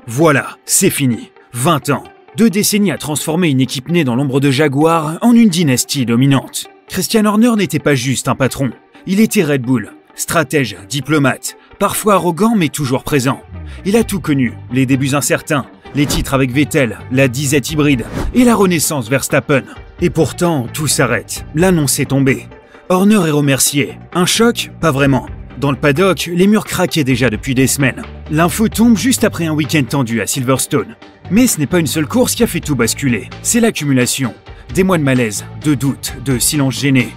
Voilà, c'est fini. 20 ans. 2 décennies à transformer une équipe née dans l'ombre de Jaguar en une dynastie dominante. Christian Horner n'était pas juste un patron. Il était Red Bull. Stratège, diplomate, parfois arrogant mais toujours présent. Il a tout connu, les débuts incertains, les titres avec Vettel, la disette hybride et la renaissance Verstappen. Et pourtant, tout s'arrête. L'annonce est tombée. Horner est remercié. Un choc? Pas vraiment. Dans le paddock, les murs craquaient déjà depuis des semaines. L'info tombe juste après un week-end tendu à Silverstone. Mais ce n'est pas une seule course qui a fait tout basculer. C'est l'accumulation. Des mois de malaise, de doute, de silence gêné.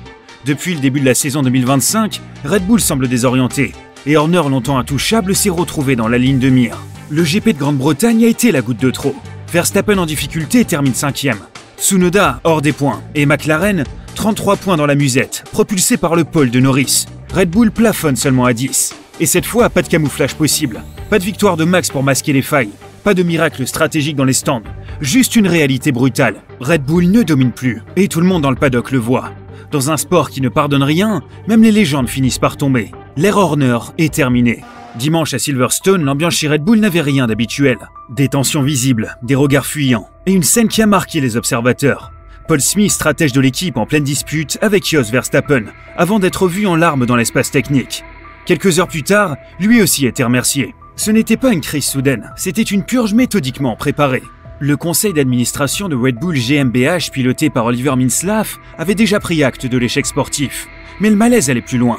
Depuis le début de la saison 2025, Red Bull semble désorienté. Et Horner, longtemps intouchable, s'est retrouvé dans la ligne de mire. Le GP de Grande-Bretagne a été la goutte de trop. Verstappen en difficulté termine 5e. Tsunoda hors des points. Et McLaren, 33 points dans la musette, propulsé par le pole de Norris. Red Bull plafonne seulement à 10. Et cette fois, pas de camouflage possible. Pas de victoire de Max pour masquer les failles. Pas de miracle stratégique dans les stands. Juste une réalité brutale. Red Bull ne domine plus. Et tout le monde dans le paddock le voit. Dans un sport qui ne pardonne rien, même les légendes finissent par tomber. L'ère Horner est terminée. Dimanche à Silverstone, l'ambiance chez Red Bull n'avait rien d'habituel. Des tensions visibles, des regards fuyants, et une scène qui a marqué les observateurs. Paul Smith, stratège de l'équipe en pleine dispute avec Jos Verstappen, avant d'être vu en larmes dans l'espace technique. Quelques heures plus tard, lui aussi était remercié. Ce n'était pas une crise soudaine, c'était une purge méthodiquement préparée. Le conseil d'administration de Red Bull GmbH, piloté par Oliver Mintzlaff, avait déjà pris acte de l'échec sportif. Mais le malaise allait plus loin.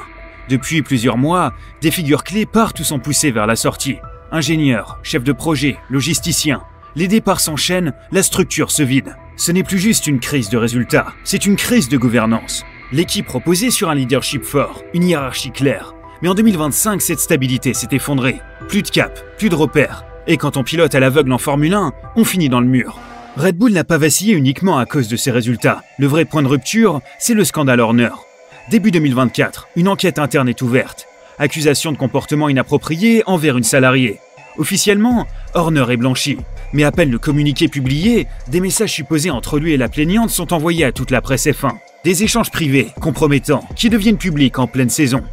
Depuis plusieurs mois, des figures clés partent ou sont poussées vers la sortie. Ingénieurs, chefs de projet, logisticiens. Les départs s'enchaînent, la structure se vide. Ce n'est plus juste une crise de résultats, c'est une crise de gouvernance. L'équipe reposait sur un leadership fort, une hiérarchie claire. Mais en 2025, cette stabilité s'est effondrée. Plus de cap, plus de repères. Et quand on pilote à l'aveugle en Formule 1, on finit dans le mur. Red Bull n'a pas vacillé uniquement à cause de ses résultats. Le vrai point de rupture, c'est le scandale Horner. Début 2024, une enquête interne est ouverte. Accusation de comportement inapproprié envers une salariée. Officiellement, Horner est blanchi. Mais à peine le communiqué publié, des messages supposés entre lui et la plaignante sont envoyés à toute la presse F1. Des échanges privés, compromettants, qui deviennent publics en pleine saison.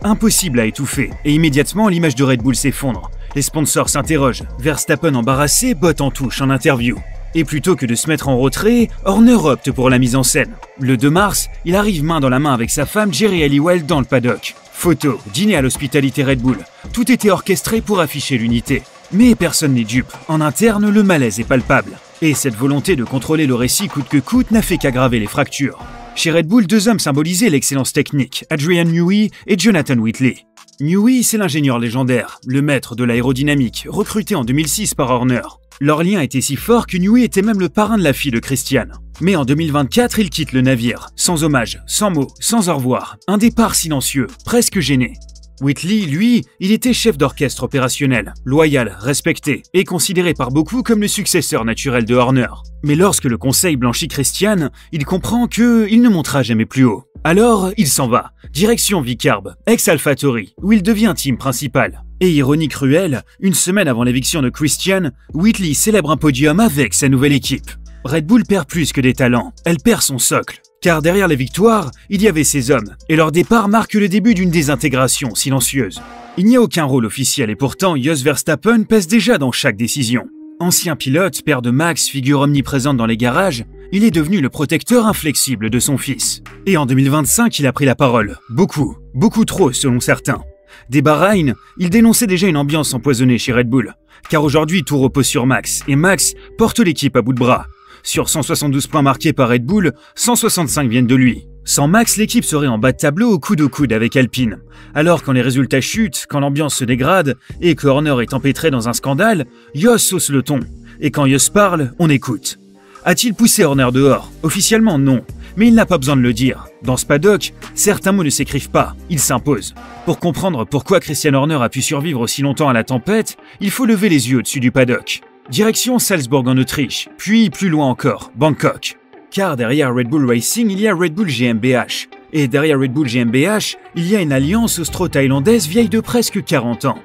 Impossible à étouffer, et immédiatement l'image de Red Bull s'effondre. Les sponsors s'interrogent, Verstappen embarrassé botte en touche en interview. Et plutôt que de se mettre en retrait, Horner opte pour la mise en scène. Le 2 mars, il arrive main dans la main avec sa femme Jerry Halliwell dans le paddock. Photos, dîner à l'hospitalité Red Bull, tout était orchestré pour afficher l'unité. Mais personne n'est dupe, en interne le malaise est palpable. Et cette volonté de contrôler le récit coûte que coûte n'a fait qu'aggraver les fractures. Chez Red Bull, 2 hommes symbolisaient l'excellence technique, Adrian Newey et Jonathan Whitley. Newey, c'est l'ingénieur légendaire, le maître de l'aérodynamique, recruté en 2006 par Horner. Leur lien était si fort que Newey était même le parrain de la fille de Christian. Mais en 2024, il quitte le navire, sans hommage, sans mots, sans au revoir. Un départ silencieux, presque gêné. Whitley, lui, il était chef d'orchestre opérationnel, loyal, respecté, et considéré par beaucoup comme le successeur naturel de Horner. Mais lorsque le conseil blanchit Christian, il comprend qu'il ne montera jamais plus haut. Alors, il s'en va, direction Vicarb, ex-AlphaTauri, où il devient team principal. Et ironie cruelle, une semaine avant l'éviction de Christian, Whitley célèbre un podium avec sa nouvelle équipe. Red Bull perd plus que des talents, elle perd son socle. Car derrière les victoires, il y avait ces hommes, et leur départ marque le début d'une désintégration silencieuse. Il n'y a aucun rôle officiel et pourtant Jos Verstappen pèse déjà dans chaque décision. Ancien pilote, père de Max, figure omniprésente dans les garages, il est devenu le protecteur inflexible de son fils. Et en 2025, il a pris la parole. Beaucoup trop selon certains. Dès Bahreïn, il dénonçait déjà une ambiance empoisonnée chez Red Bull. Car aujourd'hui, tout repose sur Max, et Max porte l'équipe à bout de bras. Sur 172 points marqués par Red Bull, 165 viennent de lui. Sans Max, l'équipe serait en bas de tableau au coude avec Alpine. Alors quand les résultats chutent, quand l'ambiance se dégrade, et que Horner est empêtré dans un scandale, Jos hausse le ton. Et quand Jos parle, on écoute. A-t-il poussé Horner dehors? Officiellement non, mais il n'a pas besoin de le dire. Dans ce paddock, certains mots ne s'écrivent pas, ils s'imposent. Pour comprendre pourquoi Christian Horner a pu survivre aussi longtemps à la tempête, il faut lever les yeux au-dessus du paddock. Direction Salzbourg en Autriche, puis plus loin encore, Bangkok. Car derrière Red Bull Racing, il y a Red Bull GmbH. Et derrière Red Bull GmbH, il y a une alliance austro-thaïlandaise vieille de presque 40 ans.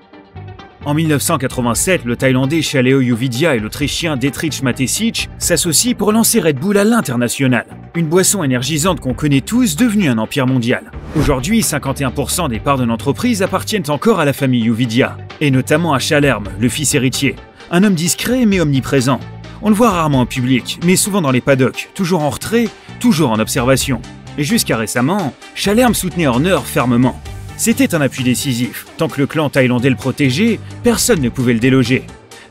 En 1987, le Thaïlandais Chaleo Yuvidia et l'Autrichien Dietrich Mateschitz s'associent pour lancer Red Bull à l'international. Une boisson énergisante qu'on connaît tous, devenue un empire mondial. Aujourd'hui, 51% des parts de l'entreprise appartiennent encore à la famille Yuvidia, et notamment à Chalerme, le fils héritier. Un homme discret mais omniprésent. On le voit rarement en public, mais souvent dans les paddocks, toujours en retrait, toujours en observation. Et jusqu'à récemment, Chalerme soutenait Horner fermement. C'était un appui décisif. Tant que le clan thaïlandais le protégeait, personne ne pouvait le déloger.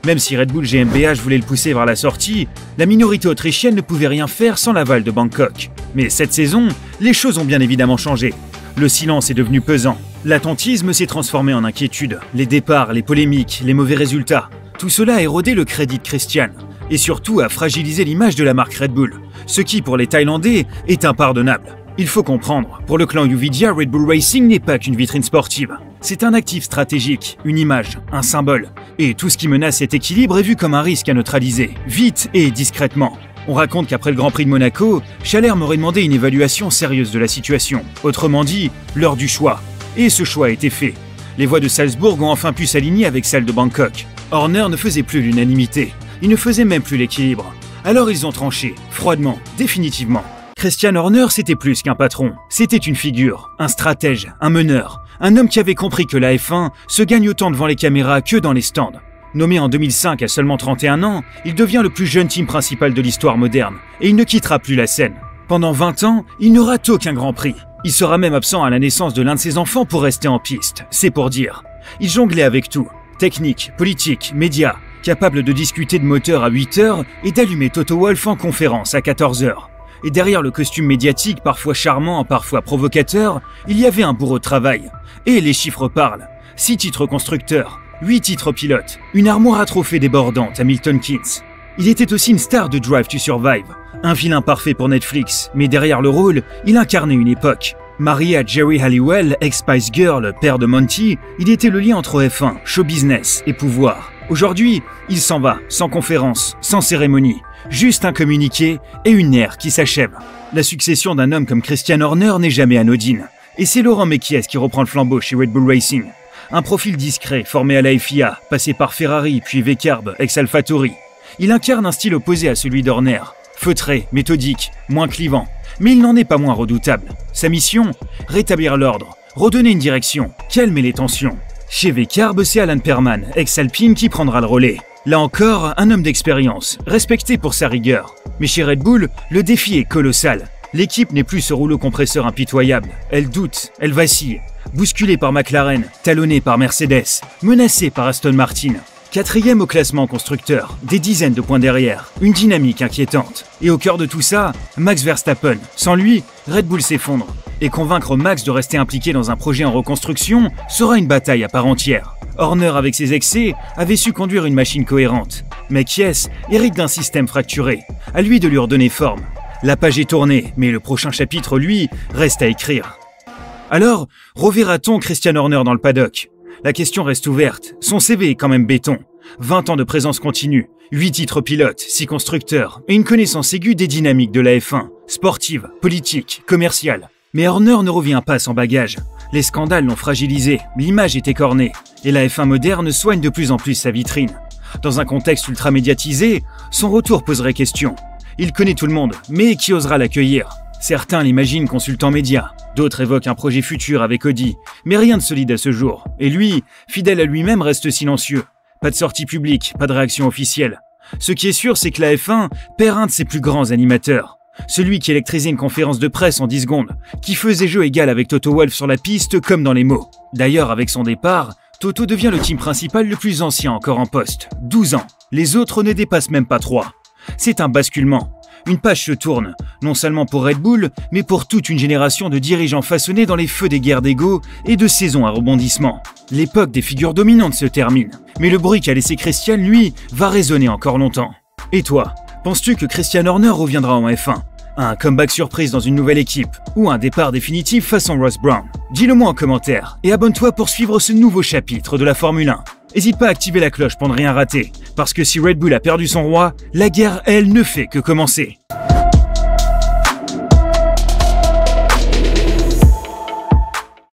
Même si Red Bull GmbH voulait le pousser vers la sortie, la minorité autrichienne ne pouvait rien faire sans l'aval de Bangkok. Mais cette saison, les choses ont bien évidemment changé. Le silence est devenu pesant. L'attentisme s'est transformé en inquiétude. Les départs, les polémiques, les mauvais résultats. Tout cela a érodé le crédit de Christian. Et surtout a fragilisé l'image de la marque Red Bull. Ce qui, pour les Thaïlandais, est impardonnable. Il faut comprendre, pour le clan Yuvidia, Red Bull Racing n'est pas qu'une vitrine sportive. C'est un actif stratégique, une image, un symbole. Et tout ce qui menace cet équilibre est vu comme un risque à neutraliser, vite et discrètement. On raconte qu'après le Grand Prix de Monaco, Chalerme aurait demandé une évaluation sérieuse de la situation. Autrement dit, l'heure du choix. Et ce choix a été fait. Les voix de Salzbourg ont enfin pu s'aligner avec celles de Bangkok. Horner ne faisait plus l'unanimité. Il ne faisait même plus l'équilibre. Alors ils ont tranché, froidement, définitivement. Christian Horner, c'était plus qu'un patron. C'était une figure, un stratège, un meneur. Un homme qui avait compris que la F1 se gagne autant devant les caméras que dans les stands. Nommé en 2005 à seulement 31 ans, il devient le plus jeune team principal de l'histoire moderne. Et il ne quittera plus la scène. Pendant 20 ans, il ne rate aucun Grand Prix. Il sera même absent à la naissance de l'un de ses enfants pour rester en piste. C'est pour dire. Il jonglait avec tout. Technique, politique, médias. Capable de discuter de moteur à 8 heures et d'allumer Toto Wolff en conférence à 14 heures. Et derrière le costume médiatique, parfois charmant, parfois provocateur, il y avait un bourreau de travail. Et les chiffres parlent. 6 titres constructeurs, 8 titres pilotes, une armoire à trophées débordante à Milton Keynes. Il était aussi une star de Drive to Survive, un vilain parfait pour Netflix, mais derrière le rôle, il incarnait une époque. Marié à Jerry Halliwell, ex-Spice Girl, père de Monty, il était le lien entre F1, show business et pouvoir. Aujourd'hui, il s'en va, sans conférence, sans cérémonie. Juste un communiqué et une ère qui s'achève. La succession d'un homme comme Christian Horner n'est jamais anodine. Et c'est Laurent Mekies qui reprend le flambeau chez Red Bull Racing. Un profil discret, formé à la FIA, passé par Ferrari puis Veccarb, ex-AlphaTauri. Il incarne un style opposé à celui d'Horner. Feutré, méthodique, moins clivant. Mais il n'en est pas moins redoutable. Sa mission ? Rétablir l'ordre, redonner une direction, calmer les tensions. Chez Veccarb, c'est Alan Perman, ex-Alpine, qui prendra le relais. Là encore, un homme d'expérience, respecté pour sa rigueur. Mais chez Red Bull, le défi est colossal. L'équipe n'est plus ce rouleau compresseur impitoyable. Elle doute, elle vacille. Bousculée par McLaren, talonnée par Mercedes, menacée par Aston Martin. 4e au classement constructeur, des dizaines de points derrière, une dynamique inquiétante. Et au cœur de tout ça, Max Verstappen. Sans lui, Red Bull s'effondre. Et convaincre Max de rester impliqué dans un projet en reconstruction sera une bataille à part entière. Horner, avec ses excès, avait su conduire une machine cohérente. Mekies hérite d'un système fracturé. À lui de lui redonner forme. La page est tournée, mais le prochain chapitre, lui, reste à écrire. Alors, reverra-t-on Christian Horner dans le paddock ? La question reste ouverte. Son CV est quand même béton. 20 ans de présence continue, 8 titres pilotes, 6 constructeurs, et une connaissance aiguë des dynamiques de la F1, sportive, politique, commerciale. Mais Horner ne revient pas sans bagage. Les scandales l'ont fragilisé, l'image est écornée, et la F1 moderne soigne de plus en plus sa vitrine. Dans un contexte ultra médiatisé, son retour poserait question. Il connaît tout le monde, mais qui osera l'accueillir ? Certains l'imaginent consultant média, d'autres évoquent un projet futur avec Audi, mais rien de solide à ce jour. Et lui, fidèle à lui-même, reste silencieux. Pas de sortie publique, pas de réaction officielle. Ce qui est sûr, c'est que la F1 perd un de ses plus grands animateurs. Celui qui électrisait une conférence de presse en 10 secondes, qui faisait jeu égal avec Toto Wolff sur la piste comme dans les mots. D'ailleurs, avec son départ, Toto devient le team principal le plus ancien encore en poste, 12 ans. Les autres ne dépassent même pas 3. C'est un basculement. Une page se tourne, non seulement pour Red Bull, mais pour toute une génération de dirigeants façonnés dans les feux des guerres d'ego et de saisons à rebondissement. L'époque des figures dominantes se termine, mais le bruit qu'a laissé Christian, lui, va résonner encore longtemps. Et toi, penses-tu que Christian Horner reviendra en F1 ? Un comeback surprise dans une nouvelle équipe, ou un départ définitif façon Ross Brown ? Dis-le-moi en commentaire, et abonne-toi pour suivre ce nouveau chapitre de la Formule 1. N'hésite pas à activer la cloche pour ne rien rater, parce que si Red Bull a perdu son roi, la guerre, elle, ne fait que commencer.